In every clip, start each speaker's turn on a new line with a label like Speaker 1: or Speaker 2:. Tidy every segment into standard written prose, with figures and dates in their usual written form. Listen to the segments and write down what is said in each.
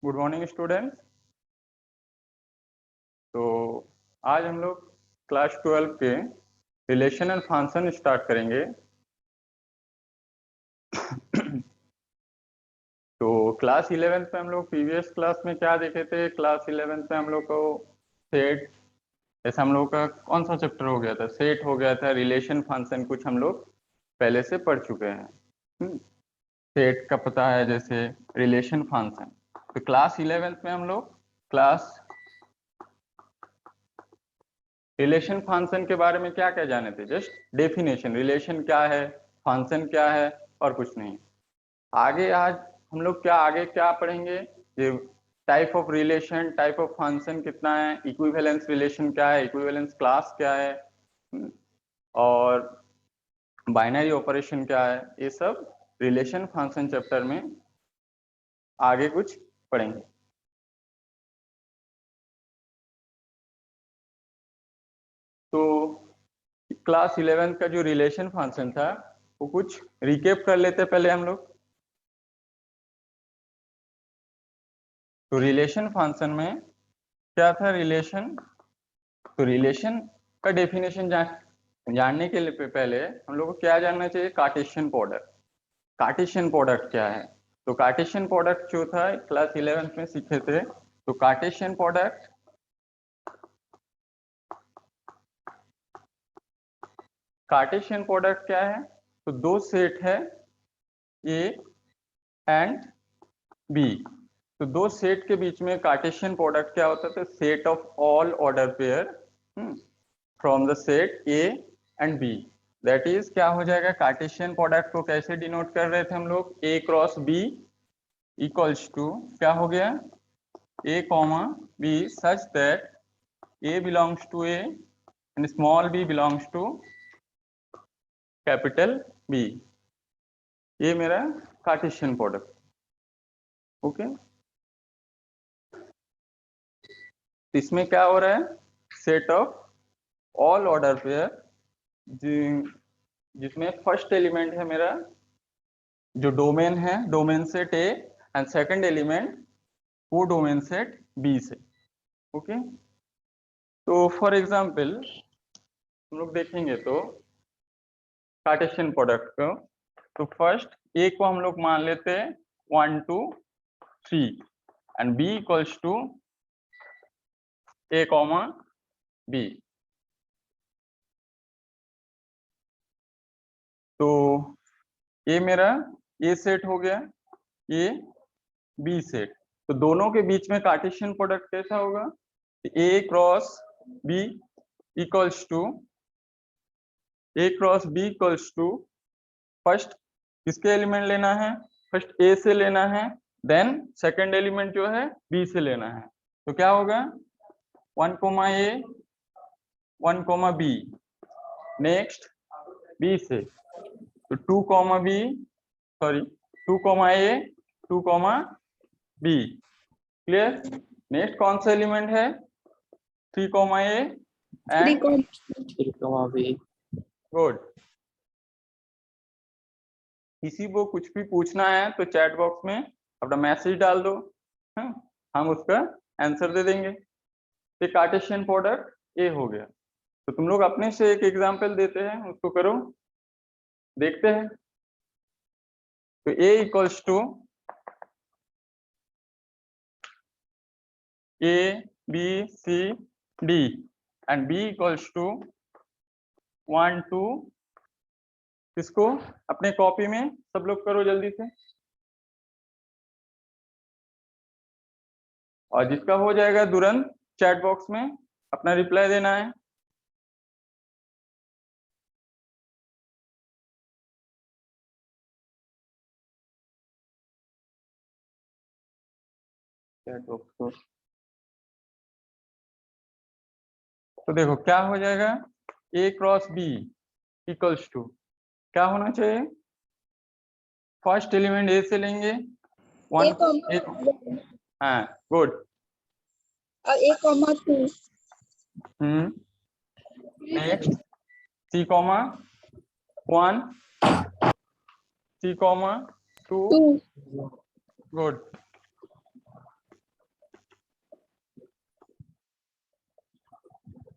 Speaker 1: Good morning students. तो आज हम लोग क्लास 12 के रिलेशन एंड फंक्शन स्टार्ट करेंगे। तो क्लास 11th में हम लोग प्रीवियस क्लास में क्या देखे थे? क्लास 11th में हम लोग को सेट, जैसे हम लोग का कौन सा चैप्टर हो गया था? सेट हो गया था। रिलेशन फंक्शन कुछ हम लोग पहले से पढ़ चुके हैं। सेट का पता है, जैसे रिलेशन फंक्शन। तो क्लास 11th में हम लोग क्लास रिलेशन फंक्शन के बारे में क्या क्या जाने थे? जस्ट डेफिनेशन, रिलेशन क्या है, फंक्शन क्या है, और कुछ नहीं। आगे आज हम लोग आगे क्या पढ़ेंगे? ये type of relation, type of function कितना है, इक्विवेलेंस रिलेशन क्या है, इक्विवेलेंस क्लास क्या है, और बाइनरी ऑपरेशन क्या है। ये सब रिलेशन फंक्शन चैप्टर में आगे कुछ पढ़ेंगे। तो क्लास 11 का जो रिलेशन फंक्शन था वो कुछ रिकेप कर लेते पहले हम लोग। तो रिलेशन फंक्शन में क्या था? रिलेशन, तो रिलेशन का डेफिनेशन जानने के लिए पहले हम लोग को क्या जानना चाहिए? Cartesian product. कार्टेशियन प्रोडक्ट क्या है? तो कार्टेशियन प्रोडक्ट जो था क्लास 11th में सीखे थे। तो कार्टेशियन प्रोडक्ट, कार्टेशियन प्रोडक्ट क्या है? तो दो सेट है ए एंड बी। तो दो सेट के बीच में कार्टेशियन प्रोडक्ट क्या होता है? Set of all order pair from the set A and B. That is क्या हो जाएगा? कार्टेशियन प्रोडक्ट को कैसे डिनोट कर रहे थे हम लोग? A cross B equals to क्या हो गया? A comma B such that A belongs to A and small B belongs to capital B. ये मेरा कार्टेशियन प्रोडक्ट। ओके, इसमें क्या हो रहा है? Set of all order pair जिसमें फर्स्ट एलिमेंट है मेरा जो डोमेन है, domain set A, and second element वो डोमेन सेट बी से। ओके, तो फॉर एग्जांपल हम लोग देखेंगे तो कार्टेशियन प्रोडक्ट को, तो फर्स्ट ए को हम लोग मान लेते हैं 1 2 3 and B equals to A comma B. तो ये मेरा ए सेट हो गया, ये बी सेट। तो दोनों के बीच में कार्टेशियन प्रोडक्ट कैसा होगा? A cross B equals to A cross B equals to, first किसके एलिमेंट लेना है? फर्स्ट ए से लेना है, देन सेकंड एलिमेंट जो है बी से लेना है। तो क्या होगा? 1 comma A 1 comma B, next B से तो 2 comma B, sorry 2 comma A 2 comma B. Clear? Next कौन सा एलिमेंट है? 3 comma A and
Speaker 2: 3 comma B.
Speaker 1: Good. किसी को कुछ भी पूछना है तो चैट बॉक्स में अपना मैसेज डाल दो, हम उसका आंसर दे देंगे। ये कार्टेशियन प्रोडक्ट ए हो गया। तो तुम लोग अपने से एक एग्जांपल देते हैं, उसको करो, देखते हैं। तो A equals to A B C D and B equals to 1 2। इसको अपने कॉपी में सब लोग करो जल्दी से, और जिसका हो जाएगा तुरंत चैट बॉक्स में अपना रिप्लाई देना है। चैट बॉक्स को तो देखो क्या हो जाएगा? A cross B equals to क्या होना चाहिए? फर्स्ट एलिमेंट ए से लेंगे 1 हाँ गुड,
Speaker 2: ए comma 2
Speaker 1: next C comma 1 C comma 2 good.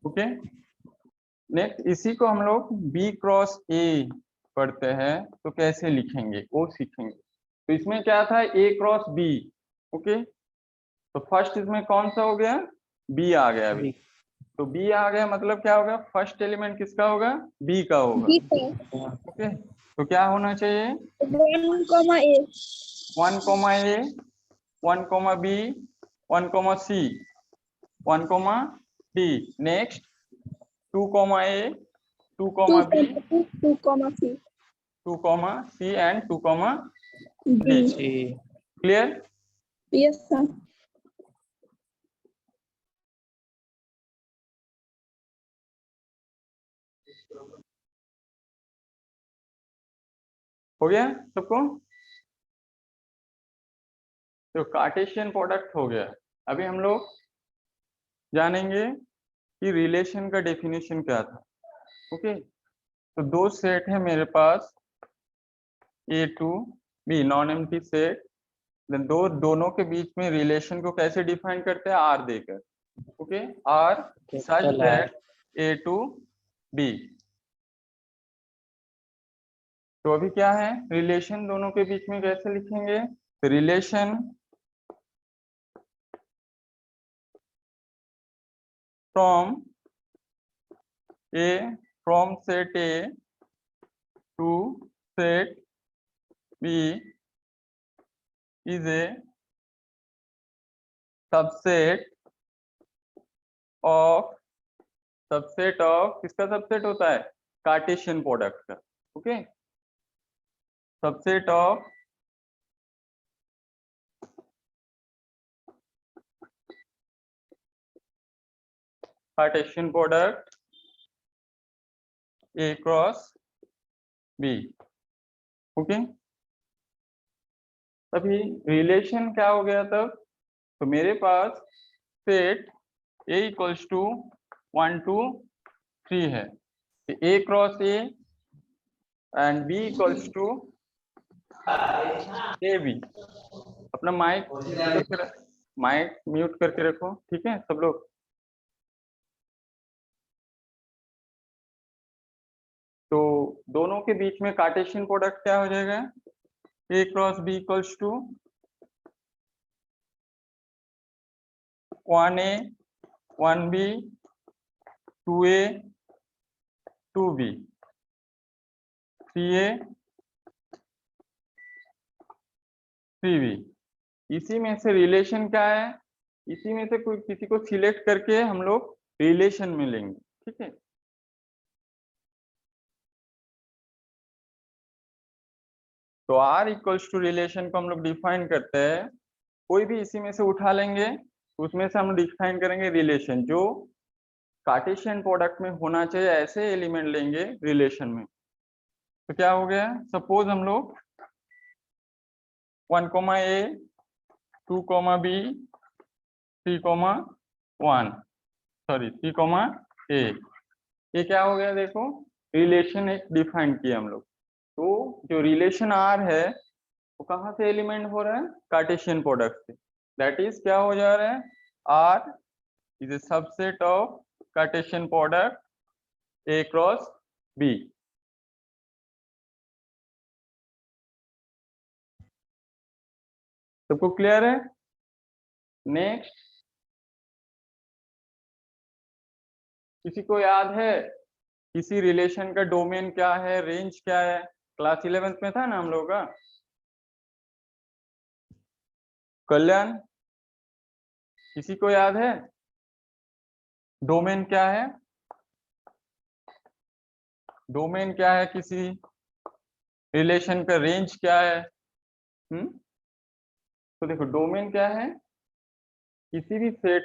Speaker 1: Okay, next इसी को हम लोग बी क्रॉस ए पढ़ते हैं तो कैसे लिखेंगे वो सीखेंगे। तो इसमें क्या था, ए क्रॉस बी। ओके, तो फर्स्ट इसमें कौन सा हो गया, बी आ गया अभी। तो बी आ गया मतलब क्या होगा, फर्स्ट एलिमेंट किसका होगा, बी का होगा।
Speaker 2: बी का
Speaker 1: ओके, तो क्या होना चाहिए,
Speaker 2: 1 comma a
Speaker 1: 1 comma a, 1 comma b, 1 comma c, 1 comma d, next 2 comma a, 2 comma b,
Speaker 2: 2 comma c
Speaker 1: 2 comma c and 2 comma
Speaker 2: d
Speaker 1: d। Clear?
Speaker 2: yes sir
Speaker 1: हो गया सबको? तो कार्टेशियन प्रोडक्ट हो गया। अभी हम लोग जानेंगे कि रिलेशन का डेफिनेशन क्या था। ओके, तो दो सेट है मेरे पास, A to B non empty set. Then दोनों के बीच में रिलेशन को कैसे डिफाइन करते हैं, आर देकर। Okay, R such that A to B. तो अभी क्या है, रिलेशन दोनों के बीच में कैसे लिखेंगे, तो relation from set A to set B is a subset of किसका सबसेट होता है, कार्टेशियन प्रोडक्ट का। Okay, subset of Cartesian product A cross B. Okay, अभी रिलेशन क्या हो गया तब, तो मेरे पास सेट ए इक्वल्स टू 1 2 3 है, A cross A and B equals to A B. अपना माइक म्यूट करके रखो, ठीक है सब लोग। तो दोनों के बीच में कार्टेशियन प्रोडक्ट क्या हो जाएगा, A cross B equals to 1a 1b 2a 2b 3a 3b। इसी में से रिलेशन क्या है, इसी में से कोई किसी को सिलेक्ट करके हम लोग रिलेशन में लेंगे, ठीक है। तो R इक्वल्स टू रिलेशन को हम लोग डिफाइन करते हैं, कोई भी इसी में से उठा लेंगे, उसमें से हम डिफाइन करेंगे रिलेशन जो कार्टेशियन प्रोडक्ट में होना चाहिए, ऐसे एलिमेंट लेंगे रिलेशन में। तो क्या हो गया, सपोज हम लोग 1 comma a 2 comma b 3 comma 1 3 comma a, ये क्या हो गया, देखो रिलेशन एक डिफाइन किया हम लोग। तो जो रिलेशन R है वो कहाँ से एलिमेंट हो रहा है, कार्टेशियन प्रोडक्ट से। दैट इज क्या हो जा रहा है, R is a subset of Cartesian product A cross B। सबको क्लियर है? नेक्स्ट, किसी को याद है किसी रिलेशन का डोमेन क्या है, रेंज क्या है, क्लास 11th में था ना हम लोग का। कल्याण, किसी को याद है डोमेन क्या है, डोमेन क्या है किसी रिलेशन का, रेंज क्या है? तो देखो डोमेन क्या है, किसी भी सेट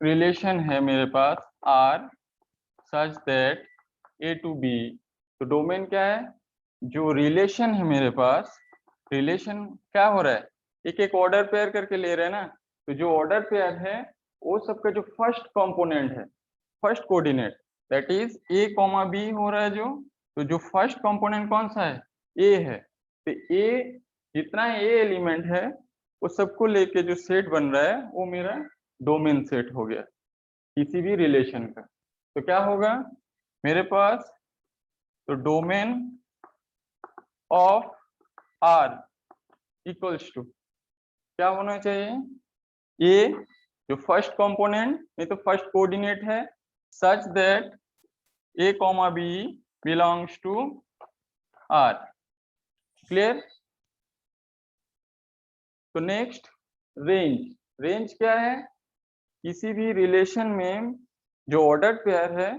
Speaker 1: रिलेशन है मेरे पास R such that A to B। तो डोमेन क्या है, जो रिलेशन है मेरे पास, रिलेशन क्या हो रहा है, एक एक ऑर्डर पेयर करके ले रहे हैं ना। तो जो ऑर्डर पेयर है वो सबका जो फर्स्ट कंपोनेंट है, first coordinate, that is A comma B हो रहा है जो। तो जो फर्स्ट कंपोनेंट कौन सा है, A है। तो A जितना A एलिमेंट है वो सबको लेके जो सेट बन रहा है वो मेरा डोमेन सेट हो गया किसी भी रिलेशन का। तो क्या होगा मेरे पास, तो domain of R equals to क्या होना चाहिए, ए जो फर्स्ट कंपोनेंट नहीं तो फर्स्ट कोऑर्डिनेट है, such that A comma B belongs to R. Clear. तो नेक्स्ट रेंज, रेंज क्या है, किसी भी रिलेशन में जो ऑर्डर पेयर है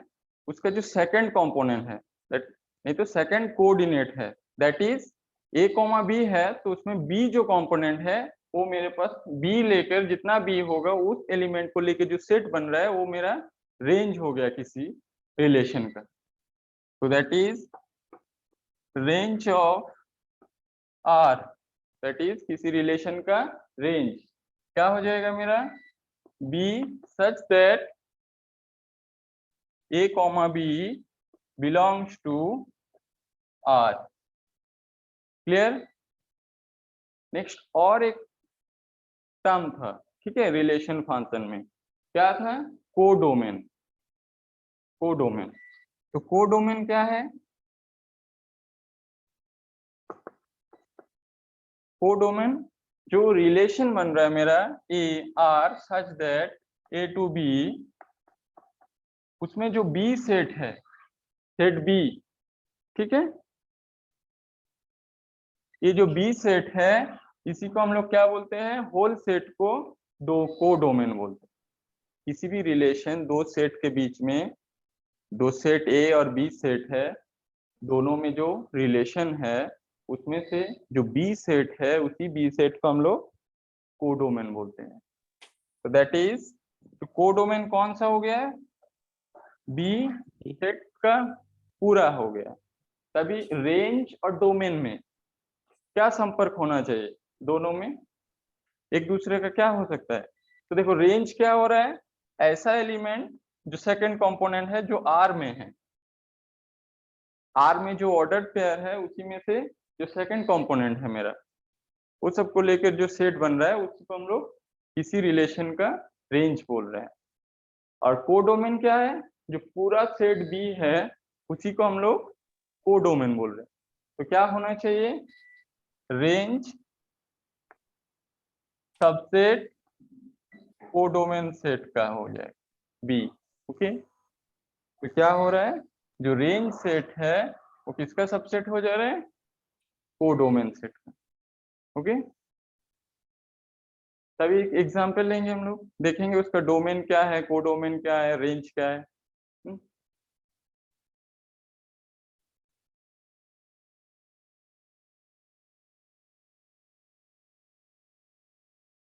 Speaker 1: उसका जो सेकंड कंपोनेंट है, दैट नहीं तो सेकंड कोऑर्डिनेट है, that is A comma B है, तो उसमें बी जो कंपोनेंट है वो मेरे पास बी लेकर जितना बी होगा उस एलिमेंट को लेकर जो सेट बन रहा है वो मेरा रेंज हो गया किसी रिलेशन का। तो that is range of R, that is किसी रिलेशन का रेंज क्या हो जाएगा मेरा, B such that A comma B belongs to R. Clear. Next और एक टर्म था, ठीक है, रिलेशन फंक्शन में क्या था, कोडोमेन। कोडोमेन, तो कोडोमेन क्या है, कोडोमेन जो रिलेशन बन रहा है मेरा A R such that A to B, उसमें जो बी सेट है, सेट बी, ठीक है, ये जो बी सेट है इसी को हम लोग क्या बोलते हैं, होल सेट को दो कोडोमेन बोलते हैं। किसी भी रिलेशन दो सेट के बीच में, दो सेट ए और बी सेट है, दोनों में जो रिलेशन है उसमें से जो बी सेट है उसी बी सेट को हम लोग कोडोमेन बोलते हैं। तो दैट इज, तो कोडोमेन कौन सा हो गया है, बी सेट का पूरा हो गया। तभी रेंज और डोमेन में क्या संपर्क होना चाहिए, दोनों में एक दूसरे का क्या हो सकता है, तो देखो रेंज क्या हो रहा है, ऐसा एलिमेंट जो सेकंड कंपोनेंट है जो आर में है, आर में जो ऑर्डर पेयर है उसी में से जो सेकंड कंपोनेंट है मेरा, वो सबको लेकर जो सेट बन रहा है उसी को हम लोग किसी रिलेशन का रेंज बोल रहे हैं। और कोडोमेन क्या है, जो पूरा सेट बी है उसी को हम लोग कोडोमेन बोल रहे हैं। तो क्या होना चाहिए, रेंज सबसेट कोडोमेन सेट का हो जाए बी। ओके, तो क्या हो रहा है, जो रेंज सेट है वो किसका सबसेट हो जा रहा है, कोडोमेन सेट का। ओके, तभी एग्जांपल लेंगे हम लोग, देखेंगे उसका डोमेन क्या है, कोडोमेन क्या है, रेंज क्या है।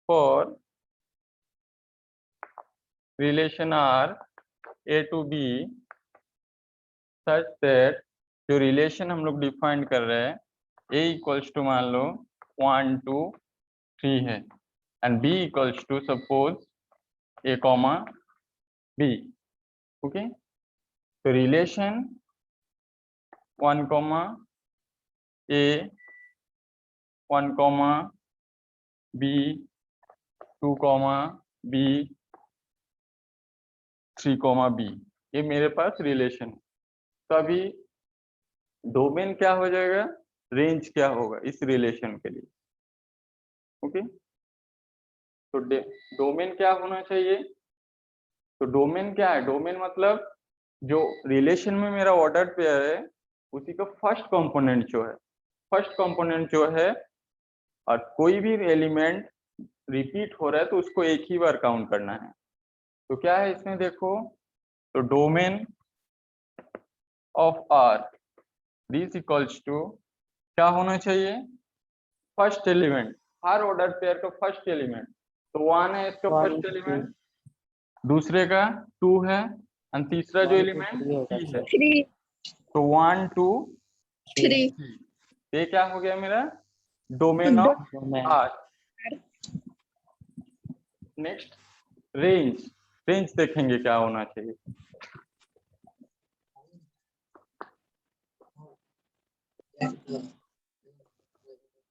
Speaker 1: For relation R A to B such that, जो रिलेशन हम लोग डिफाइन कर रहे हैं, ए इक्वल्स टू मान लो 1 2 3 है, and B equals to suppose A comma B. Okay, तो relation 1 comma A, 1 comma B, 2 comma B, 3 comma B, ये मेरे पास रिलेशन है। तो अभी डोमेन क्या हो जाएगा, रेंज क्या होगा इस रिलेशन के लिए। ओके, तो डोमेन क्या होना चाहिए, तो डोमेन क्या है, डोमेन मतलब जो रिलेशन में मेरा ऑर्डर पेयर है उसी का फर्स्ट कंपोनेंट जो है, फर्स्ट कंपोनेंट जो है, और कोई भी एलिमेंट रिपीट हो रहा है तो उसको एक ही बार काउंट करना है। तो क्या है इसमें देखो, तो domain of R this equals to क्या होना चाहिए, फर्स्ट एलिमेंट, हर ऑर्डर पेयर का फर्स्ट एलिमेंट, तो 1 है इसका फर्स्ट एलिमेंट, दूसरे का 2 है, और तीसरा जो एलिमेंट 3 है,
Speaker 2: 3
Speaker 1: तो 1 2
Speaker 2: 3
Speaker 1: ये क्या हो गया मेरा, domain of R. Next range, range देखेंगे क्या होना चाहिए,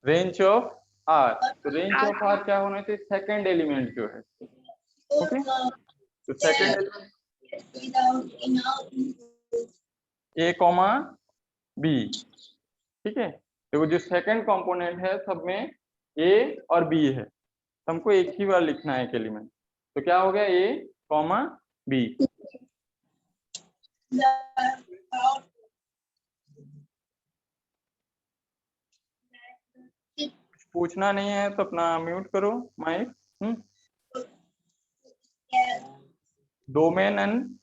Speaker 1: रेंज ऑफ आर, तो रेंज ऑफ आर क्या होना चाहिए, सेकंड एलिमेंट जो है। ओके, तो second element A comma B, ठीक है। देखो जो सेकंड कंपोनेंट है सब में ए और बी है, तो हमको एक ही बार लिखना है एक एलिमेंट, तो क्या हो गया ए कॉमा बी। पूछना नहीं है तो अपना म्यूट करो माइक। डोमेन एंड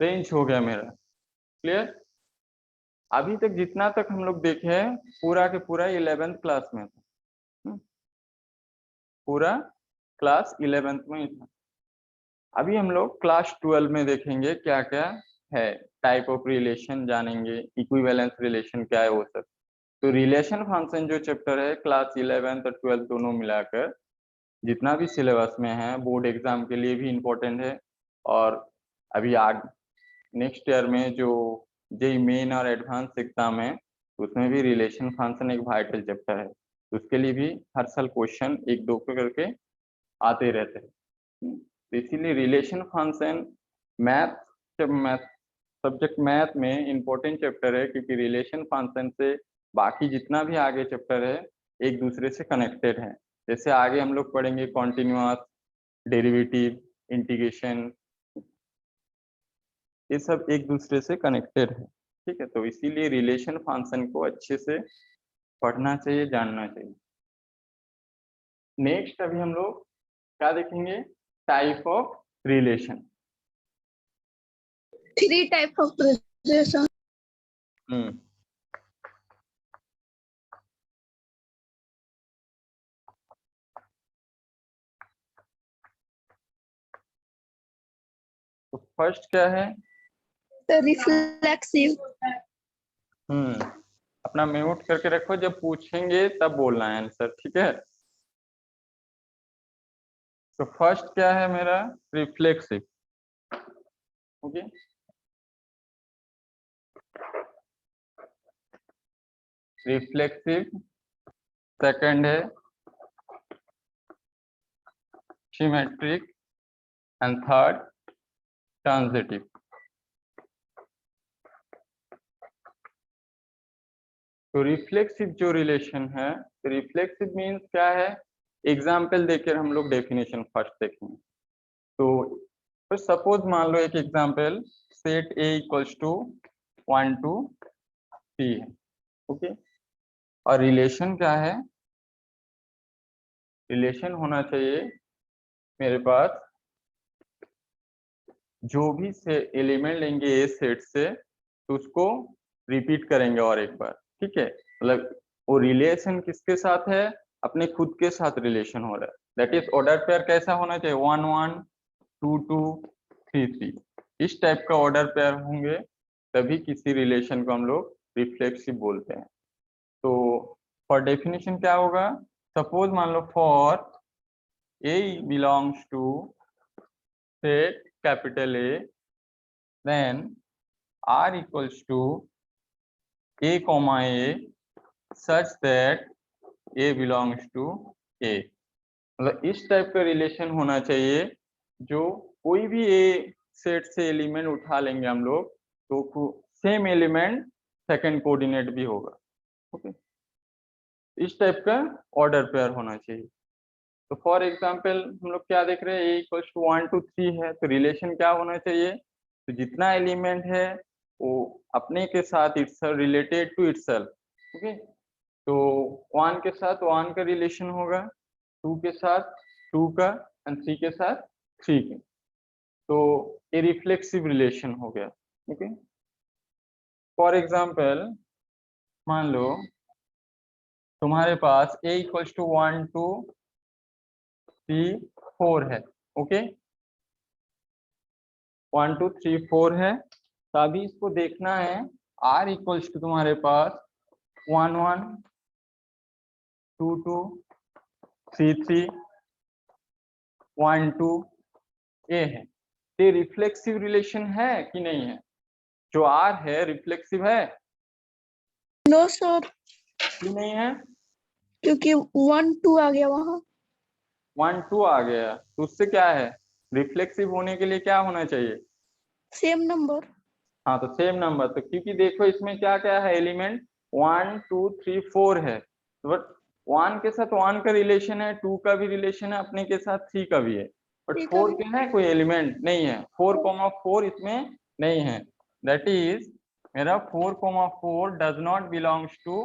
Speaker 1: रेंज हो गया मेरा क्लियर। अभी तक जितना तक हम लोग देखे हैं पूरा के पूरा 11th क्लास में था, पूरा क्लास 11th में ही था। अभी हम लोग क्लास 12 में देखेंगे क्या क्या है, टाइप ऑफ रिलेशन जानेंगे, इक्विवेलेंस रिलेशन क्या है वो सब। तो रिलेशन फंक्शन जो चैप्टर है क्लास 11th और 12 दोनों मिलाकर जितना भी सिलेबस में है, बोर्ड एग्जाम के लिए भी इम्पोर्टेंट है, और अभी आग नेक्स्ट ईयर में जो जेई मेन और एडवांस एग्जाम है उसमें भी रिलेशन फंक्शन एक वाइटल चैप्टर है, तो उसके लिए भी हर साल क्वेश्चन एक दो करके आते रहते हैं। तो इसीलिए relation function math subject math में इम्पोर्टेंट चैप्टर है, क्योंकि रिलेशन फंक्शन से बाकी जितना भी आगे चैप्टर है एक दूसरे से कनेक्टेड है। जैसे आगे हम लोग पढ़ेंगे कॉन्टिन्यूअस, डेरिवेटिव, इंटीग्रेशन, ये सब एक दूसरे से कनेक्टेड है, ठीक है। तो इसीलिए रिलेशन फंक्शन को अच्छे से पढ़ना चाहिए, जानना चाहिए। नेक्स्ट अभी हम लोग क्या देखेंगे, type of relation.
Speaker 2: 3 types of relation.
Speaker 1: तो फर्स्ट क्या है,
Speaker 2: The reflexive.
Speaker 1: अपना म्यूट करके रखो, जब पूछेंगे तब बोलना है आंसर, ठीक है। तो फर्स्ट क्या है मेरा, रिफ्लेक्सिव, ओके। रिफ्लेक्सिव, सेकंड है सिमेट्रिक, एंड थर्ड ट्रांजिटिव। तो रिफ्लेक्सिव जो रिलेशन है, रिफ्लेक्सिव मीन्स क्या है, एग्जाम्पल देकर हम लोग डेफिनेशन फर्स्ट देखेंगे। तो सपोज मान लो एक example, set A equals to 1 2 3 है, ओके। और रिलेशन क्या है, रिलेशन होना चाहिए मेरे पास जो भी से एलिमेंट लेंगे ए सेट से, तो उसको रिपीट करेंगे और एक बार, ठीक है। मतलब वो रिलेशन किसके साथ है, अपने खुद के साथ रिलेशन हो रहा है, दैट इज ऑर्डर पेयर कैसा होना चाहिए, 1 1 2 2 3 3, इस टाइप का ऑर्डर पेयर होंगे तभी किसी रिलेशन को हम लोग रिफ्लेक्सिव बोलते हैं। तो फॉर डेफिनेशन क्या होगा, सपोज मान लो for A belongs to set capital A, then R equals to A comma A such that A belongs to A। मतलब इस टाइप का रिलेशन होना चाहिए, जो कोई भी ए सेट से एलिमेंट उठा लेंगे हम लोग तो सेम एलिमेंट सेकंड कोऑर्डिनेट भी होगा, ओके। इस टाइप का ऑर्डर पेयर होना चाहिए। तो फॉर एग्जांपल हम लोग क्या देख रहे हैं, ए इक्वल्स टू 1 2 3 है, तो रिलेशन क्या होना चाहिए, तो जितना एलिमेंट है वो अपने के साथ itself, related to itself, okay. तो 1 के साथ 1 का रिलेशन होगा, 2 के साथ 2 का, एंड 3 के साथ 3 के, तो ये रिफ्लेक्सिव रिलेशन हो गया, ओके। फॉर एग्जांपल मान लो तुम्हारे पास ए इक्वल्स टू 1 2 3 4 है, ओके। 1 2 3 4 है, तो अभी इसको देखना है, R इक्वल्स टू तुम्हारे पास 1 1 2 2 3 3 1 2 ए है। ये रिफ्लेक्सिव रिलेशन है कि नहीं है, जो R है रिफ्लेक्सिव है
Speaker 2: No sir,
Speaker 1: कि नहीं है,
Speaker 2: क्योंकि 1 2 आ गया वहाँ।
Speaker 1: 1 2 आ गया, तो उससे क्या है, रिफ्लेक्सिव होने के लिए क्या होना चाहिए,
Speaker 2: सेम नंबर।
Speaker 1: हाँ तो सेम नंबर, तो क्योंकि देखो इसमें क्या क्या है एलिमेंट 1 2 3 4 है, तो बट 1 के साथ 1 का रिलेशन है, 2 का भी रिलेशन है, अपने के साथ 3 का भी है, बट
Speaker 2: ठीक
Speaker 1: 4
Speaker 2: है।
Speaker 1: के है कोई एलिमेंट नहीं है, 4,4 इसमें नहीं है, दैट इज मेरा 4,4 does not belongs to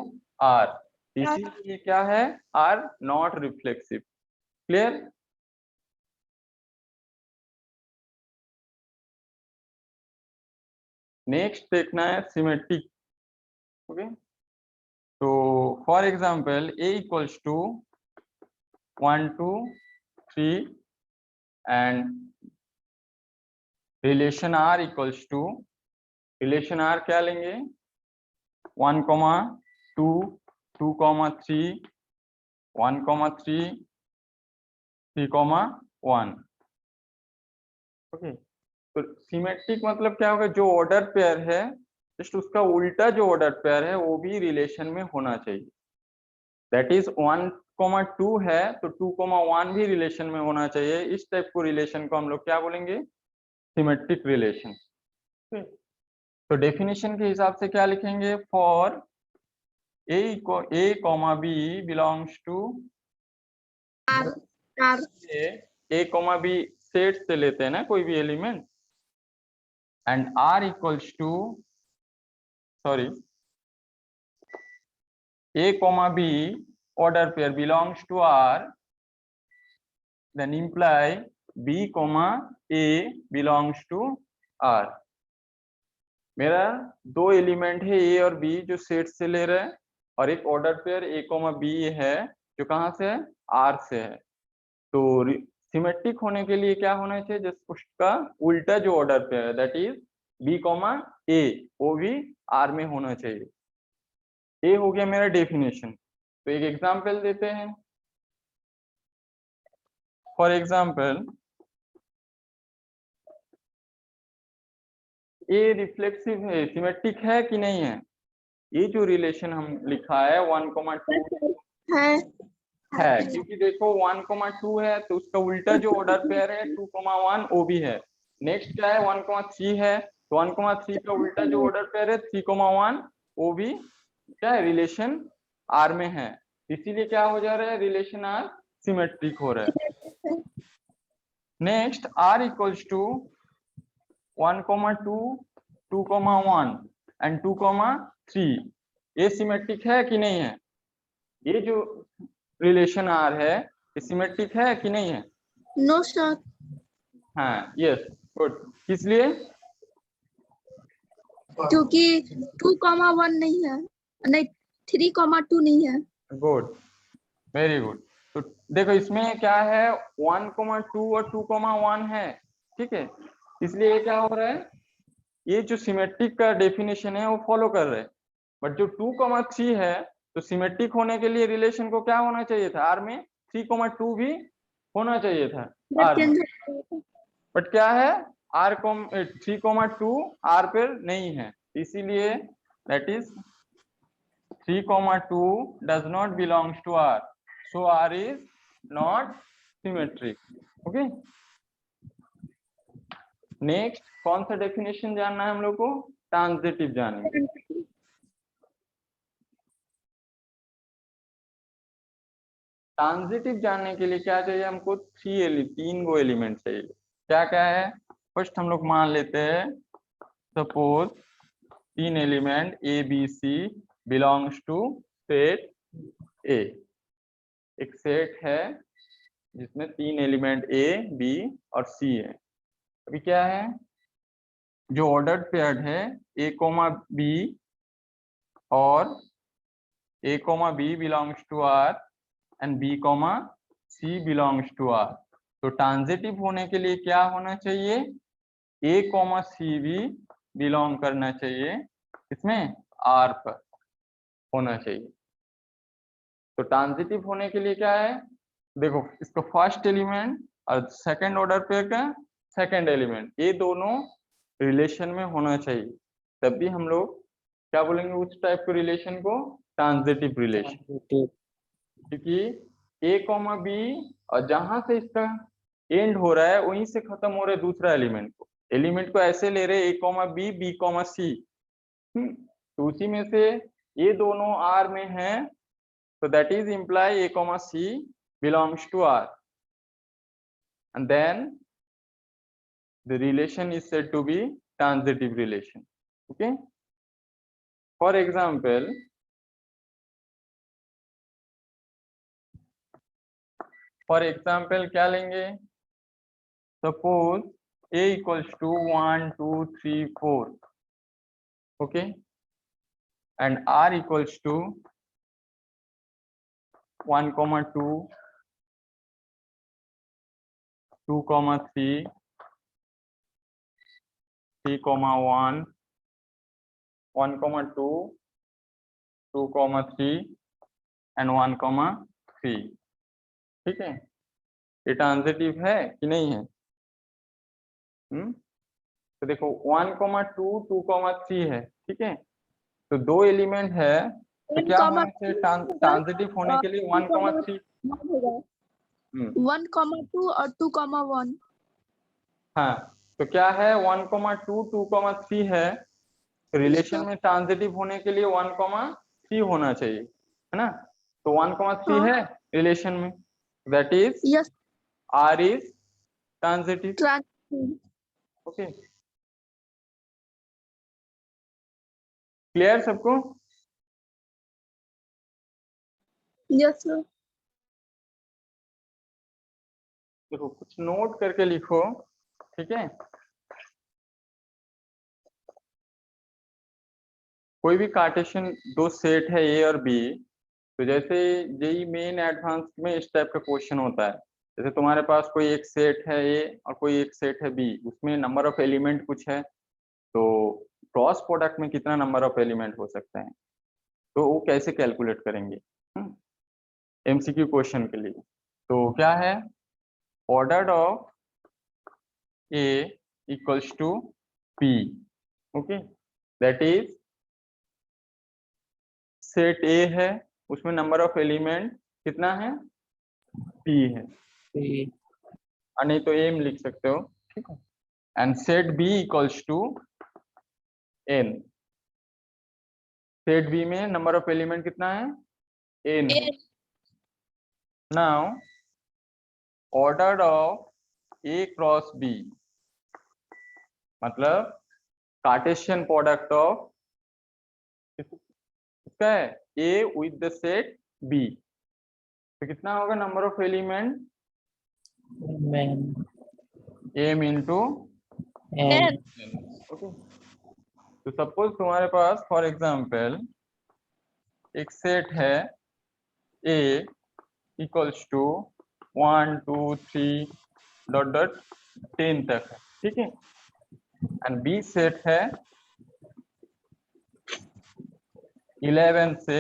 Speaker 1: R, इसीलिए क्या है R not reflexive. Clear? Next देखना है सिमेट्रिक। ओके, तो for example a equals to 1 2 3 and relation r equals to, relation r क्या लेंगे 1 2 2 3 1 3 3 1। ओके, तो सिमेट्रिक मतलब क्या होगा, जो ऑर्डर पेयर है जस्ट उसका उल्टा जो ऑर्डर पेयर है वो भी रिलेशन में होना चाहिए, दैट इज 1,2 है तो 2,1 भी रिलेशन में होना चाहिए, इस टाइप को रिलेशन को हम लोग क्या बोलेंगे सिमेट्रिक रिलेशन। तो डेफिनेशन के हिसाब से क्या लिखेंगे, for a comma b belongs to,
Speaker 2: R R
Speaker 1: a comma b set से लेते हैं ना कोई भी element, and r equals to, sorry a comma b order pair belongs to R, then imply b comma a belongs to R। मेरा दो element है a और b जो सेट से ले रहे हैं, और एक order pair a comma b है जो कहाँ से है R से है, तो सिमेट्रिक होने के लिए क्या होना चाहिए, जस्ट उसका उल्टा जो ऑर्डर पेयर है that is b comma a, वो भी R में होना चाहिए। ये हो गया मेरा डेफिनेशन। तो एक एग्जांपल देते हैं, फॉर एग्जांपल ये रिफ्लेक्सिव है, सिमेट्रिक है कि नहीं है, ये जो रिलेशन हम लिखा है 1,2 है, क्योंकि देखो 1,2 है तो उसका उल्टा जो ऑर्डर पेयर है 2,1 वो भी है, नेक्स्ट क्या है 1,3 है तो 1,3 का उल्टा जो ऑर्डर पेयर है 3,1 वो भी क्या है रिलेशन आर में है, इसीलिए क्या हो जा रहा है रिलेशन आर सिमेट्रिक हो रहा है। Next R equals to 1,2 2,1 and 2,3, ये सिमेट्रिक है कि नहीं है, ये जो रिलेशन आर है ये सिमेट्रिक है कि नहीं है?
Speaker 2: No sir.
Speaker 1: हाँ यस गुड, किस लिए?
Speaker 2: क्योंकि 2,1 नहीं है, नहीं 3,2 नहीं है।
Speaker 1: Good, very good. तो देखो इसमें क्या है 1,2 और 2,1 है, ठीक है, इसलिए ये क्या हो रहा है, ये जो सिमेट्रिक का डेफिनेशन है वो फॉलो कर रहे हैं, बट जो 2,3 है तो सिमेट्रिक होने के लिए रिलेशन को क्या होना चाहिए था आर में 3,2 भी होना चाहिए था आर में, बट क्या है आर 3,2 आर पर नहीं है, इसीलिए that is 3,2 does not belongs to R, so R is not symmetric। Okay, next कौन सा डेफिनेशन जानना है हम लोग को, ट्रांजिटिव जानेंगे। ट्रांजिटिव जानने के लिए क्या चाहिए हमको, 3 गो एलिमेंट चाहिए, क्या क्या है, फर्स्ट हम लोग मान लेते हैं suppose 3 element A B C belongs to set A, एक सेट है जिसमें 3 एलिमेंट ए बी और सी है। अभी क्या है, जो ऑर्डर्ड पेयर्ड है ए कोमा बी और A comma B belongs to R and B comma C belongs to R, तो ट्रांजिटिव होने के लिए क्या होना चाहिए, ए कोमा सी भी बिलोंग करना चाहिए इसमें आर पर होना चाहिए। तो ट्रांजिटिव होने के लिए क्या है, देखो इसका फर्स्ट एलिमेंट और सेकंड ऑर्डर पेयर का सेकंड एलिमेंट ये दोनों रिलेशन में होना चाहिए, तब भी हम लोग क्या बोलेंगे उस टाइप के रिलेशन को ट्रांजिटिव रिलेशन, क्योंकि ए कॉमा बी और जहां से इसका एंड हो रहा है वहीं से खत्म हो रहा है दूसरा एलिमेंट को, एलिमेंट को ऐसे ले रहे a comma B B comma C, तो उसी में से ये दोनों R में है, so that is imply a comma c belongs to R, and then the relation is said to be transitive relation. Okay, for example, क्या लेंगे? Suppose a equals to 1 2 3 4, okay, and R equals to 1 comma 2 2 comma 3 3 comma 1 1 comma 2 2 comma 3 and 1 comma 3. ठीक है, ये transitive है कि नहीं है? तो देखो 1 comma 2 2 comma 3 है, ठीक है, तो दो एलिमेंट है, तो क्या होना चाहिए ट्रांजिटिव होने के लिए? 1 comma 3
Speaker 2: 1 comma 2 और 2 comma 1.
Speaker 1: हाँ, तो क्या है 1 comma 2 2 comma 3 है, रिलेशन में ट्रांजिटिव होने के लिए 1 comma 3 होना चाहिए, है ना? तो 1 comma 3 है रिलेशन में, that is
Speaker 2: Yes.
Speaker 1: R is transitive. Okay, clear सबको?
Speaker 2: Yes sir.
Speaker 1: देखो कुछ नोट करके लिखो, ठीक है? कोई भी कार्टेशियन दो सेट है ए और बी, तो जैसे जेई मेन एडवांस में इस टाइप का क्वेश्चन होता है, जैसे तुम्हारे पास कोई एक सेट है ए और कोई एक सेट है बी, उसमें नंबर ऑफ एलिमेंट कुछ है, तो क्रॉस प्रोडक्ट में कितना नंबर ऑफ एलिमेंट हो सकते हैं, तो वो कैसे कैलकुलेट करेंगे एमसीक्यू क्वेश्चन के लिए? तो क्या है, order of A equals to P, okay, that is set A है, उसमें नंबर ऑफ एलिमेंट कितना है? पी है, नहीं तो एम लिख सकते हो, ठीक है, and set B equals to N, set B में नंबर ऑफ एलिमेंट कितना है? एन है. Now order of A cross B, मतलब कार्टेशियन प्रोडक्ट ऑफ क्या है? A with the set B, तो कितना होगा number of element? M into
Speaker 2: N.
Speaker 1: Okay, तो सपोज तुम्हारे पास फॉर एग्जांपल एक सेट है A equals to 1 2 3 dot dot 10 तक है, ठीक है, एंड बी सेट है 11 से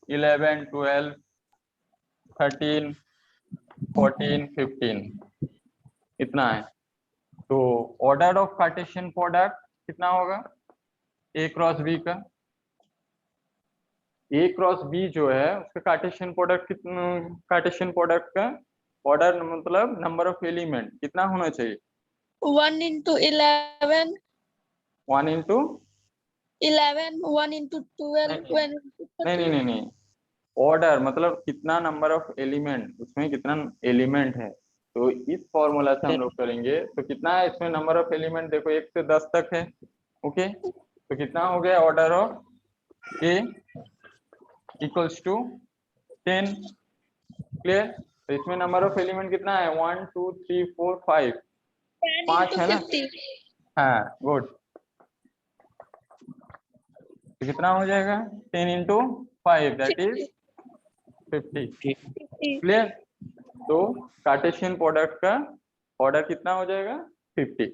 Speaker 1: 11 12 13 14 15 इतना है, तो ऑर्डर ऑफ कार्टेशियन प्रोडक्ट कितना होगा ए क्रॉस बी का? ए क्रॉस बी जो है उसका कार्टेशियन प्रोडक्ट कितना, कार्टेशियन प्रोडक्ट का ऑर्डर मतलब नंबर ऑफ एलिमेंट कितना होना चाहिए?
Speaker 2: 1 into 11.
Speaker 1: 1 into
Speaker 2: 11, 1 into 12, 1 into 13.
Speaker 1: नहीं, ऑर्डर मतलब कितना नंबर ऑफ एलिमेंट, उसमें कितना एलिमेंट है, तो इस फॉर्मूला से हम लोग करेंगे, तो कितना है इसमें नंबर ऑफ एलिमेंट? देखो 1 से 10 तक है, ओके, तो कितना हो गया order of A equals to 10, clear? तो इसमें नंबर ऑफ एलिमेंट कितना है? 1 2 3 4 5, 5 है ना? हाँ, गुड, तो कितना हो जाएगा? 10 into 5 दैट इज 50, क्लियर? तो कार्टेशियन प्रोडक्ट का ऑर्डर कितना हो जाएगा? 50.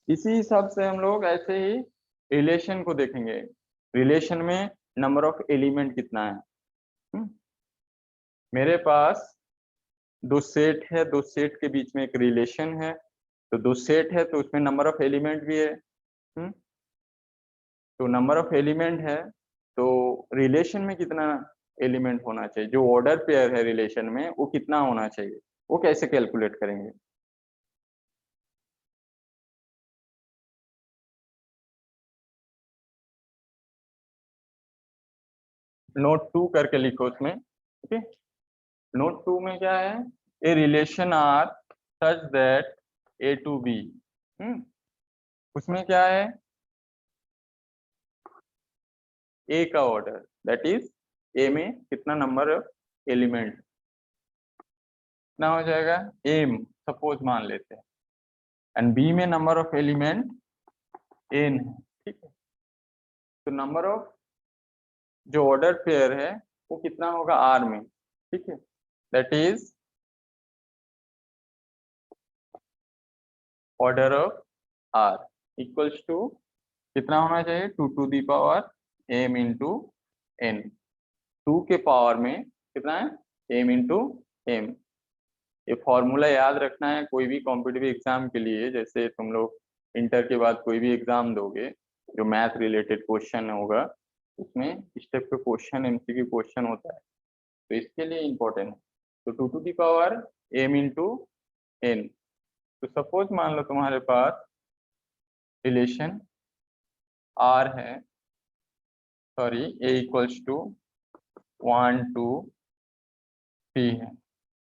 Speaker 1: इसी हिसाब से हम लोग ऐसे ही रिलेशन को देखेंगे, रिलेशन में नंबर ऑफ एलिमेंट कितना है. मेरे पास दो सेट है, दो सेट के बीच में एक रिलेशन है, तो दो सेट है तो उसमें नंबर ऑफ एलिमेंट भी है, तो नंबर ऑफ एलिमेंट है, तो रिलेशन में कितना एलिमेंट होना चाहिए, जो ऑर्डर पेयर है रिलेशन में वो कितना होना चाहिए, वो कैसे कैलकुलेट करेंगे? नोट 2 करके लिखो उसमें, ओके। नोट 2 में क्या है, A relation R such that A to B, उसमें क्या है, ए का ऑर्डर, दैट इज ए में कितना नंबर ऑफ एलिमेंट, कितना हो जाएगा, एम सपोज मान लेते हैं, एंड बी में नंबर ऑफ एलिमेंट एन है, ठीक है। तो नंबर ऑफ जो ऑर्डर पेयर है वो कितना होगा आर में, ठीक है, that is order of R equals to कितना होना चाहिए, 2 to the power M into N, 2 के पावर में कितना है, एम इंटू एम। ये फॉर्मूला याद रखना है कोई भी कॉम्पिटिटिव एग्जाम के लिए, जैसे तुम लोग इंटर के बाद कोई भी एग्जाम दोगे जो मैथ रिलेटेड क्वेश्चन होगा, उसमें इस टाइप के क्वेश्चन एमसीक्यू क्वेश्चन होता है, तो इसके लिए इम्पोर्टेंट है। तो 2 to the power M into N, तो सपोज मान लो तुम्हारे पास रिलेशन आर है, सॉरी ए इक्वल्स टू 1 2 3 है,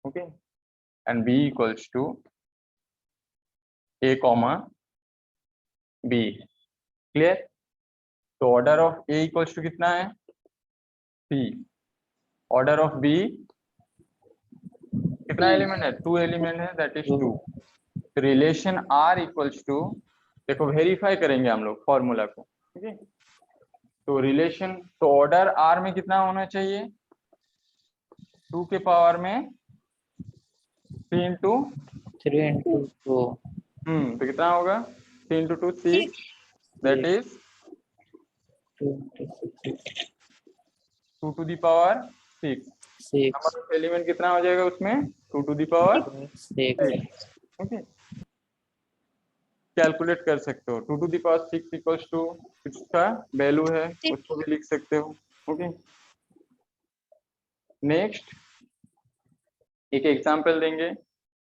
Speaker 1: okay, and B equals to A comma B, clear. तो order of A equals to कितना है 3, ऑर्डर ऑफ बी कितना एलिमेंट है, 2 एलिमेंट है, that is 2। Relation R equals to, देखो verify करेंगे हम लोग फॉर्मूला को, ठीक है। तो रिलेशन, तो ऑर्डर आर में कितना होना चाहिए, 2 के पावर में 3 इंटू
Speaker 3: 3 into 2
Speaker 1: तो कितना होगा 3 into 2 6, that is
Speaker 3: 2 into 6
Speaker 1: 2 to the power 6।
Speaker 3: 6
Speaker 1: number of element कितना हो जाएगा उसमें 2 to the power
Speaker 3: 6
Speaker 1: okay, calculate कर सकते हो, 2 to the power 6 equals to इसका वैल्यू है, उसको भी लिख सकते हो, ओके। नेक्स्ट एक एग्जांपल देंगे,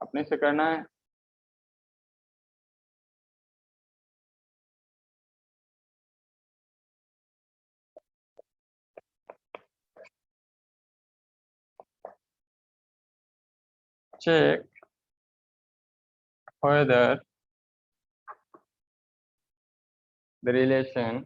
Speaker 1: अपने से करना है। check whether the relation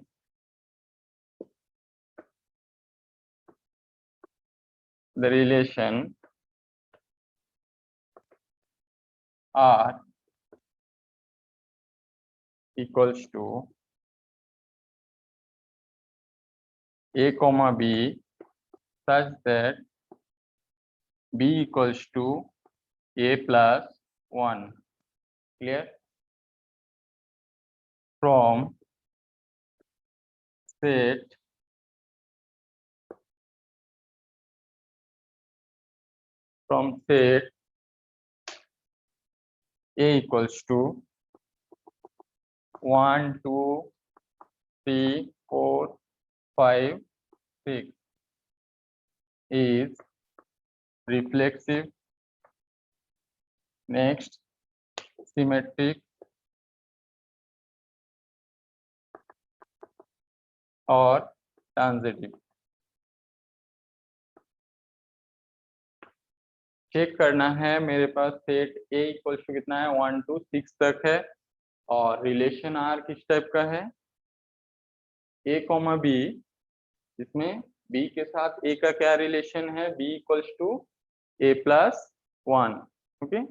Speaker 1: R equals to A comma B such that B equals to A plus 1, clear, from set A equals to 1 2 3 4 5 6 is reflexive, next symmetric और ट्रांजिटिव। चेक करना है, मेरे पास सेट ए इक्वल्स टू कितना है 1 to 6 तक है, और रिलेशन आर किस टाइप का है, ए कॉमा बी, इसमें बी के साथ ए का क्या रिलेशन है, B equals to A plus 1, okay,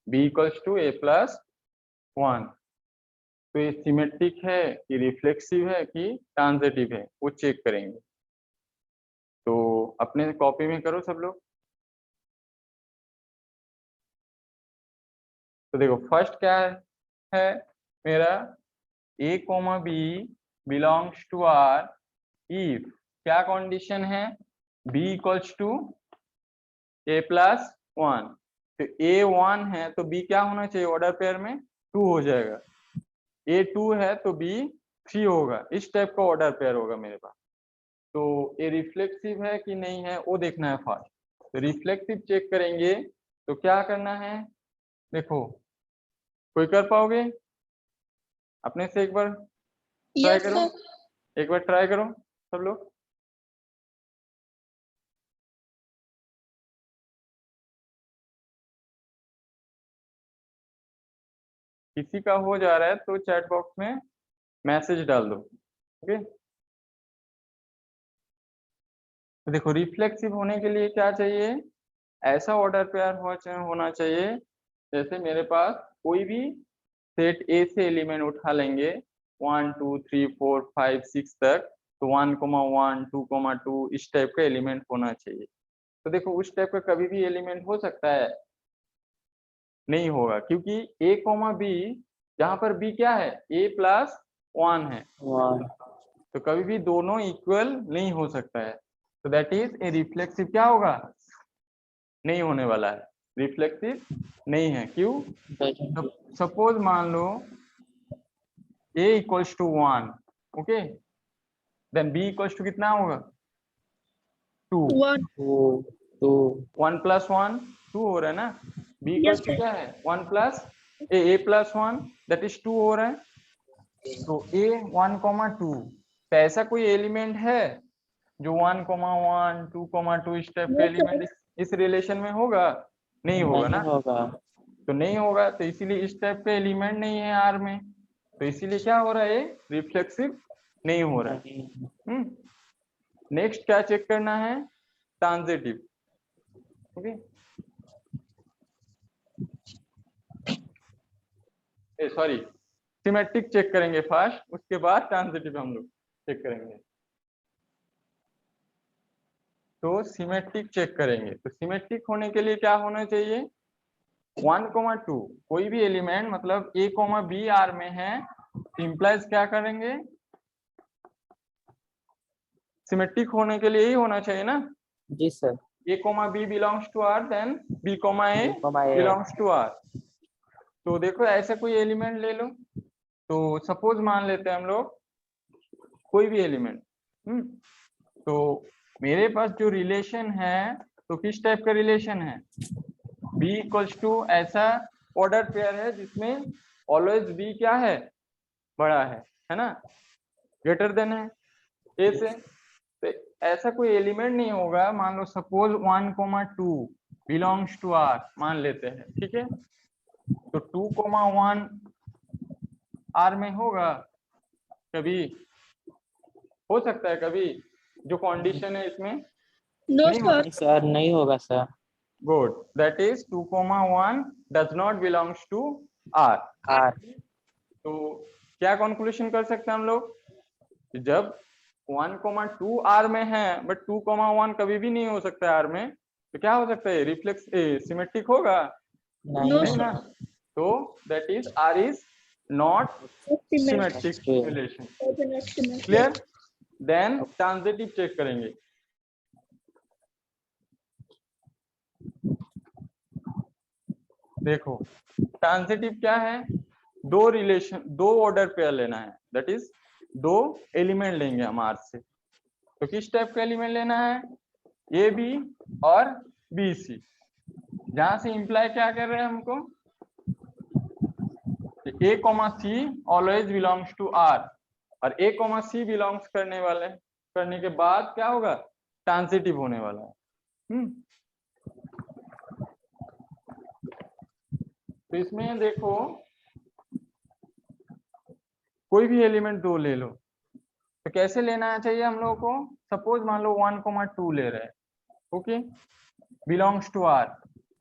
Speaker 1: B equals to A plus 1। तो ये सिमेट्रिक है कि रिफ्लेक्सिव है कि ट्रांजिटिव है, वो चेक करेंगे। तो अपने कॉपी में करो सब लोग। तो देखो फर्स्ट क्या है मेरा, A comma B belongs to R if, क्या कंडीशन है, B equals to A plus 1। तो ए 1 है तो बी क्या होना चाहिए, ऑर्डर पेयर में 2 हो जाएगा, ए 2 है तो बी 3 होगा, इस टाइप का ऑर्डर पेयर होगा मेरे पास। तो ये रिफ्लेक्सिव है कि नहीं है वो देखना है फर्स्ट। तो रिफ्लेक्सिव चेक करेंगे तो क्या करना है, देखो कोई कर पाओगे अपने से, एक बार ट्राई
Speaker 2: यस
Speaker 1: करो,
Speaker 2: सर।
Speaker 1: एक बार ट्राई करो सब लोग। किसी का हो जा रहा है तो चैट बॉक्स में मैसेज डाल दो। ओके, तो देखो रिफ्लेक्सिव होने के लिए क्या चाहिए, ऐसा ऑर्डर पेयर होना चाहिए जैसे मेरे पास कोई भी सेट ए से एलिमेंट उठा लेंगे 1 2 3 4 5 6 तक, तो 1,1 2,2 इस टाइप का एलिमेंट होना चाहिए। तो देखो उस टाइप का कभी भी एलिमेंट हो सकता है, नहीं होगा, क्योंकि a कॉमा बी, जहां पर b क्या है a+1 है,
Speaker 3: 1
Speaker 1: तो कभी भी दोनों इक्वल नहीं हो सकता है। तो दैट इज ए रिफ्लेक्सिव क्या होगा, नहीं होने वाला है, रिफ्लेक्सिव नहीं है। क्यों,
Speaker 3: doesn't
Speaker 1: सपोज मान लो a equals to 1, okay, then b equals to कितना होगा 2,
Speaker 2: 1
Speaker 3: 2 2
Speaker 1: 1 + 1 2 हो रहा है ना, b
Speaker 2: Yes,
Speaker 1: equals to
Speaker 2: sir.
Speaker 1: क्या है 1 प्लस a+1 दैट इज 2 हो रहा है। तो a 1,2, तो ऐसा कोई एलिमेंट है जो 1,1 2,2 इस टाइप का
Speaker 2: Yes, sir.
Speaker 1: एलिमेंट इस रिलेशन में होगा, नहीं होगा ना,
Speaker 3: नहीं होगा।
Speaker 1: तो नहीं होगा, तो इसीलिए इस टाइप का एलिमेंट नहीं है आर में, तो इसीलिए क्या हो रहा है, रिफ्लेक्सिव नहीं हो रहा है।
Speaker 3: नहीं
Speaker 1: नेक्स्ट क्या चेक करना है, transitive. Okay, sorry symmetric check करेंगे फर्स्ट, उसके बाद ट्रांजिटिव हम लोग चेक करेंगे। तो सिमेट्रिक चेक करेंगे, तो सिमेट्रिक होने के लिए क्या होना चाहिए 1,2 कोई भी एलिमेंट मतलब a, b आर में है, इम्प्लाइज क्या करेंगे, सिमेट्रिक होने के लिए ही होना चाहिए ना,
Speaker 3: जी sir.
Speaker 1: a, b belongs to r, then b, a
Speaker 3: A
Speaker 1: belongs to r। तो देखो ऐसे कोई एलिमेंट ले लो, तो सपोज मान लेते हैं हम लोग कोई भी एलिमेंट, तो मेरे पास जो रिलेशन है, तो किस टाइप का रिलेशन है, b इक्वल्स टू ऐसा ऑर्डर पेयर है जिसमें ऑलवेज b क्या है, बड़ा है ना, ग्रेटर देन है a से। तो ऐसा कोई एलिमेंट नहीं होगा, मान लो सपोज 1,2 बिलोंग्स टू r मान लेते हैं, ठीक है, तो 2,1 r में होगा, कभी हो सकता है कभी, जो कंडीशन है इसमें
Speaker 2: No,
Speaker 1: नहीं हो
Speaker 2: sir.
Speaker 3: नहीं सर, नहीं होगा sir.
Speaker 1: Good, that is 2,1 does not belongs to r।
Speaker 3: R
Speaker 1: तो क्या कंक्लूजन कर सकते हैं हम लोग, कि जब 1,2 r में है बट 2,1 कभी भी नहीं हो सकता है r में, तो क्या हो सकता है, रिफ्लेक्स सिमेट्रिक होगा,
Speaker 3: नहीं
Speaker 2: No,
Speaker 1: नहीं
Speaker 2: sir.
Speaker 1: ना, तो that is r is not
Speaker 2: Symmetric.
Speaker 1: Symmetric relation.
Speaker 2: Symmetric.
Speaker 1: Clear, then transitive check करेंगे। देखो ट्रांजिटिव क्या है, दो रिलेशन, दो ऑर्डर पेयर लेना है, दैट इज दो एलिमेंट लेंगे हम आर से, तो किस टाइप का एलिमेंट लेना है, ए बी और बी सी, जहां से इंप्लाई क्या कर रहे हैं हमको, A comma C always belongs to R, और ए कॉमा सी बिलोंग्स करने के बाद क्या होगा, ट्रांजिटिव होने वाला है। तो इसमें देखो कोई भी एलिमेंट दो ले लो, तो कैसे लेना चाहिए हम लोगों को, सपोज मान लो 1,2 ले रहे हैं, ओके, बिलोंग्स टू आर,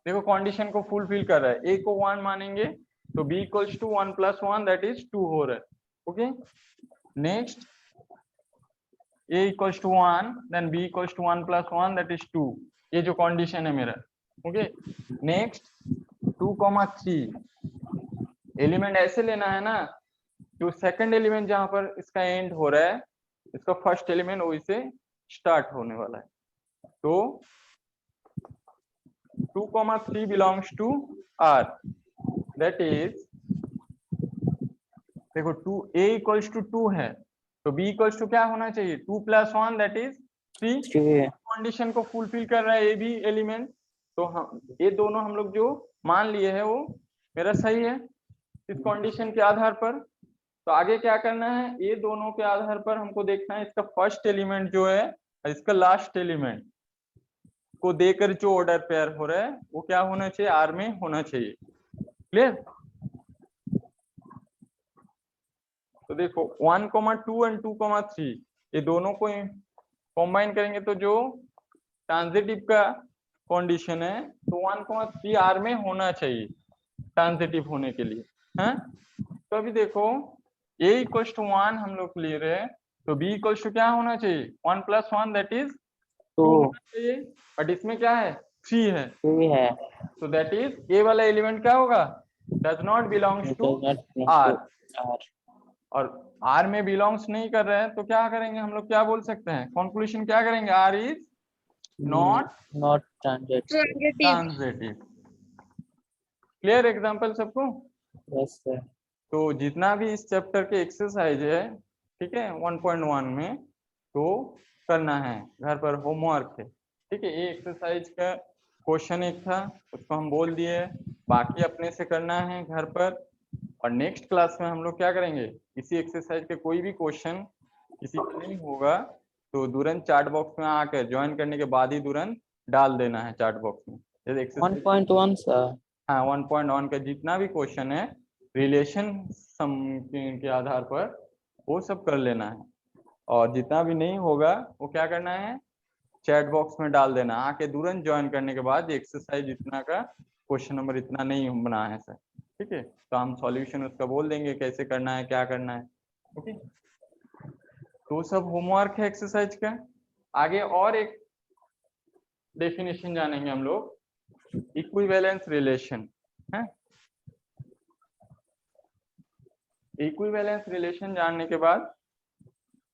Speaker 1: देखो कंडीशन को फुलफिल कर रहा है, ए को 1 मानेंगे तो b equals to 1 + 1 that is 2 हो रहा है, okay, next a equals to 1 then b equals to 1 + 1 that is 2, ये जो कंडीशन है मेरा, ओके, नेक्स्ट 2,3 एलिमेंट ऐसे लेना है ना, जो सेकंड एलिमेंट जहां पर इसका एंड हो रहा है, इसका फर्स्ट एलिमेंट वही से स्टार्ट होने वाला है, तो 2,3 belongs to R, that is देखो 2 a इक्वल्स टू 2 है, तो b इक्वल्स टू क्या होना चाहिए 2 + 1 दैट इज 3,
Speaker 3: 3
Speaker 1: कंडीशन को फुलफिल कर रहा है ए भी एलिमेंट, तो हम ये दोनों हम लोग जो मान लिए है वो मेरा सही है इस कंडीशन के आधार पर। तो आगे क्या करना है, ये दोनों के आधार पर हमको देखना है इसका फर्स्ट एलिमेंट जो है इसका लास्ट एलिमेंट को देकर जो ऑर्डर पेयर हो रहा है वो क्या होना चाहिए, आर में होना चाहिए। क्लियर, तो देखो 1,2 एंड 2,3 ये दोनों को कंबाइन करेंगे तो जो ट्रांजिटिव का कंडीशन है तो 1,3 आर में होना चाहिए ट्रांजिटिव होने के लिए है। तो अभी देखो a इक्वल्स टू 1 हम लोग क्लियर है, तो b इक्वल्स टू क्या होना चाहिए 1 + 1 दैट इज 2
Speaker 3: 2
Speaker 1: होना चाहिए, बट इसमें क्या है 3 है,
Speaker 3: 3 है।
Speaker 1: तो दैट इज a वाला एलिमेंट क्या होगा does not belongs
Speaker 3: It
Speaker 1: to
Speaker 3: does not belong
Speaker 1: r,
Speaker 3: to R.
Speaker 1: और r में बिलोंग्स नहीं कर रहे हैं तो क्या करेंगे हम लोग, क्या बोल सकते हैं कंक्लूजन क्या करेंगे, r is not
Speaker 3: Not transitive.
Speaker 2: Transitive.
Speaker 1: Transitive. Clear example सबको।
Speaker 3: Yes sir.
Speaker 1: तो जितना भी इस चैप्टर के एक्सरसाइज है ठीक है 1.1 में तो करना है घर पर, होमवर्क है ठीक है। ये एक्सरसाइज का क्वेश्चन एक था उसको हम बोल दिए, बाकी अपने से करना है घर पर, और नेक्स्ट क्लास में हम लोग क्या करेंगे इसी एक्सरसाइज के कोई भी क्वेश्चन किसी का नहीं होगा तो तुरंत चैट बॉक्स में आकर ज्वाइन करने के बाद ही तुरंत डाल देना है चैट बॉक्स में। जैसे एक्सरसाइज
Speaker 3: 1.1 sir.
Speaker 1: हाँ 1.1 का जितना भी क्वेश्चन है रिलेशन सम के आधार पर वो सब कर लेना है, और जितना भी नहीं होगा वो क्या करना है चैट बॉक्स में डाल देना, आके तुरंत ज्वाइन करने के बाद एक्सरसाइज इतना का क्वेश्चन नंबर इतना नहीं बना है सर ठीक है, तो हम सॉल्यूशन उसका बोल देंगे कैसे करना है क्या करना है ओके। तो सब होमवर्क है एक्सरसाइज का। आगे और एक डेफिनेशन जानेंगे हम लोग, इक्विवेलेंस रिलेशन है। इक्विवेलेंस रिलेशन जानने के बाद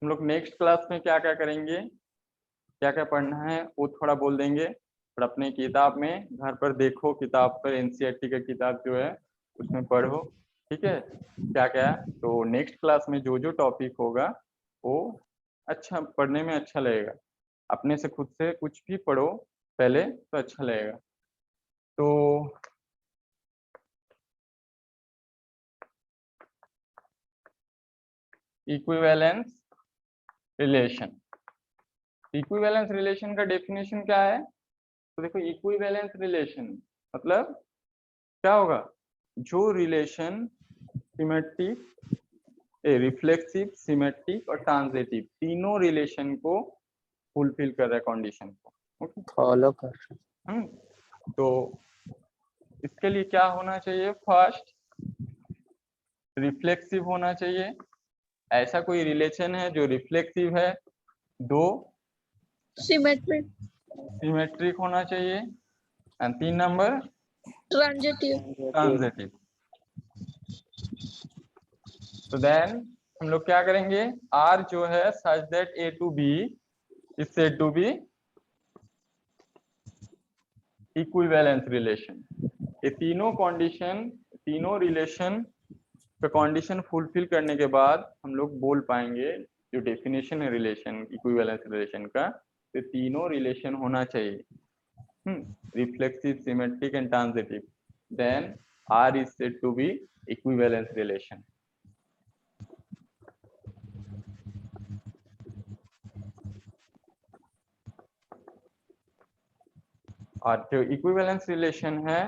Speaker 1: हम लोग नेक्स्ट क्लास में क्या क्या करेंगे, क्या क्या पढ़ना है वो थोड़ा बोल देंगे, और अपने किताब में घर पर देखो, किताब पर एनसीईआरटी का किताब जो है उसमें पढ़ो ठीक है क्या क्या। तो नेक्स्ट क्लास में जो जो टॉपिक होगा वो अच्छा पढ़ने में अच्छा लगेगा, अपने से खुद से कुछ भी पढ़ो पहले तो अच्छा लगेगा। तो इक्विवेलेंस रिलेशन, इक्विवेलेंस रिलेशन का डेफिनेशन क्या है, तो देखो इक्विवेलेंस रिलेशन मतलब क्या होगा, जो रिलेशन सिमेट्रिक रिफ्लेक्सिव सिमेट्रिक और ट्रांजिटिव तीनों रिलेशन को फुलफिल कर रहा है कंडीशन को ओके।
Speaker 3: Follow कर।
Speaker 1: तो इसके लिए क्या होना चाहिए, फर्स्ट रिफ्लेक्सिव होना चाहिए, ऐसा कोई रिलेशन है जो रिफ्लेक्सिव है, दो
Speaker 2: सिमेट्रिक।
Speaker 1: सिमेट्रिक होना चाहिए, एंड 3 नंबर
Speaker 2: ट्रांजिटिव।
Speaker 1: ट्रांजिटिव। तो देन हम लोग क्या करेंगे, आर जो है such that A to B is said to be equivalence relation. ये तीनों कंडीशन तीनों रिलेशन का कंडीशन फुलफिल करने के बाद हम लोग बोल पाएंगे जो डेफिनेशन है रिलेशन इक्विवेलेंस रिलेशन का, तो तीनों रिलेशन होना चाहिए reflexive symmetric and transitive, then R is said to be equivalence relation. और जो इक्विवेलेंस रिलेशन है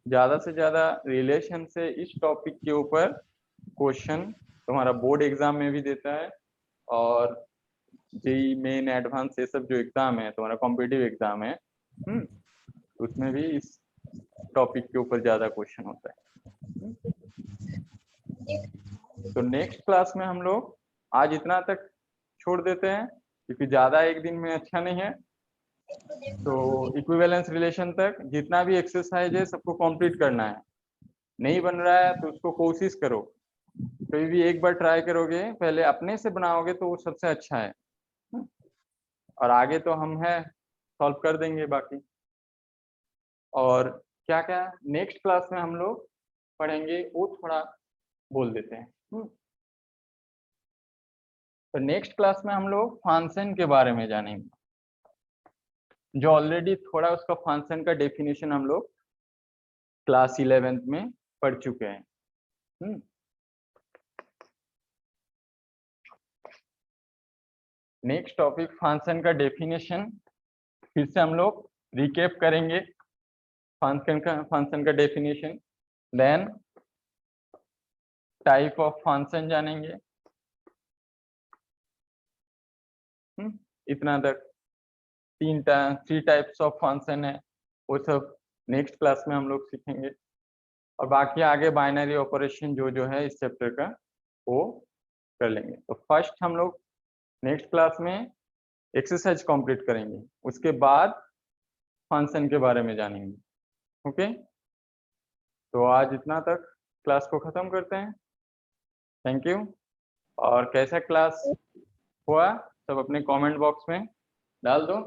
Speaker 1: ज्यादा से ज्यादा रिलेशन से इस टॉपिक के ऊपर क्वेश्चन तुम्हारा बोर्ड एग्जाम में भी देता है, और जेई मेन एडवांस ये सब जो एग्जाम है तुम्हारा कॉम्पिटिटिव एग्जाम है उसमें भी इस टॉपिक के ऊपर ज्यादा क्वेश्चन होता है। तो नेक्स्ट क्लास में हम लोग आज इतना तक छोड़ देते हैं क्योंकि ज्यादा एक दिन में अच्छा नहीं है। तो इक्विवेलेंस रिलेशन तक जितना भी एक्सरसाइज है सबको कंप्लीट करना है, नहीं बन रहा है तो उसको कोशिश करो, कभी भी एक बार ट्राई करोगे पहले अपने से बनाओगे तो वो सबसे अच्छा है, और आगे तो हम है सॉल्व कर देंगे बाकी। और क्या क्या नेक्स्ट क्लास में हम लोग पढ़ेंगे वो थोड़ा बोल देते हैं। तो नेक्स्ट क्लास में हम लोग फंक्शन के बारे में जानेंगे, जो ऑलरेडी थोड़ा उसका फंक्शन का डेफिनेशन हम लोग क्लास 11th में पढ़ चुके हैं। नेक्स्ट टॉपिक फंक्शन का डेफिनेशन, फिर से हम लोग रिकेप करेंगे फंक्शन का definition, then type of function जानेंगे, इतना तक 3 टाइप्स ऑफ फंक्शन है, वो सब नेक्स्ट क्लास में हम लोग सीखेंगे। और बाकी आगे बाइनरी ऑपरेशन जो है इस चैप्टर का वो कर लेंगे। तो फर्स्ट हम लोग नेक्स्ट क्लास में एक्सरसाइज कंप्लीट करेंगे, उसके बाद फंक्शन के बारे में जानेंगे। ओके, तो आज इतना तक क्लास को ख़त्म करते हैं। Thank you. और कैसा क्लास हुआ सब अपने कमेंट बॉक्स में डाल दो।